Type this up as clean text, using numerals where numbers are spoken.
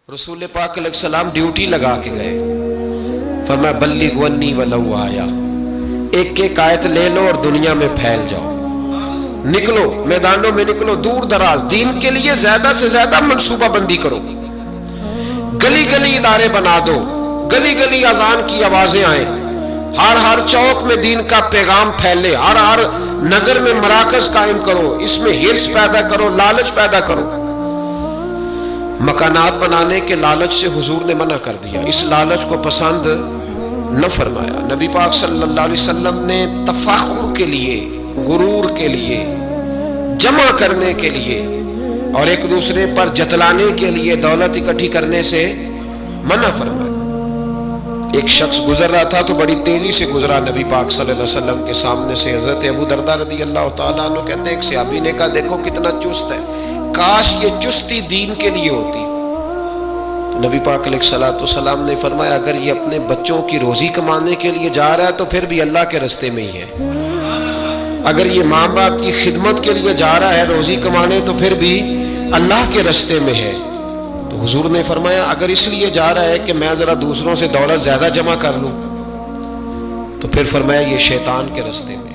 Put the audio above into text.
رسول پاک علیہ السلام ڈیوٹی لگا کے گئے، فرمایا بلغ ونی ولو آیا، ایک ایک آیت لے لو اور دنیا میں پھیل جاؤ، نکلو میدانوں میں، نکلو دور دراز، دین کے لیے زیادہ سے زیادہ منصوبہ بندی کرو، گلی گلی ادارے بنا دو، گلی گلی اذان کی آوازیں آئیں، ہر چوک میں دین کا پیغام پھیلے، ہر نگر میں مراکز قائم کرو، اس میں ہرس پیدا کرو، لالچ پیدا کرو۔ مکانات بنانے کے لالچ سے حضور نے منع کر دیا، اس لالچ کو پسند نہ فرمایا۔ نبی پاک صلی اللہ علیہ وسلم نے تفاخر کے لیے، غرور کے لیے، جمع کرنے کے لیے اور ایک دوسرے پر جتلانے کے لیے دولت اکٹھی کرنے سے منع فرمایا۔ ایک شخص گزر رہا تھا تو بڑی تیزی سے گزرا نبی پاک صلی اللہ علیہ وسلم کے سامنے سے، حضرت ابو درداء رضی اللہ تعالیٰ عنہ کہتے ہیں ایک صحابی نے کہا دیکھو کتنا چست ہے، کاش یہ چستی دین کے لیے ہوتی۔ تو نبی پاک علیہ الصلوۃ والسلام نے فرمایا اگر یہ اپنے بچوں کی روزی کمانے کے لیے جا رہا ہے تو پھر بھی اللہ کے راستے میں ہی ہے، اگر یہ ماں باپ کی خدمت کے لیے جا رہا ہے روزی کمانے تو پھر بھی اللہ کے راستے میں ہے۔ تو حضور نے فرمایا اگر اس لیے جا رہا ہے کہ میں ذرا دوسروں سے دولت زیادہ جمع کر لوں تو پھر فرمایا یہ شیطان کے راستے میں۔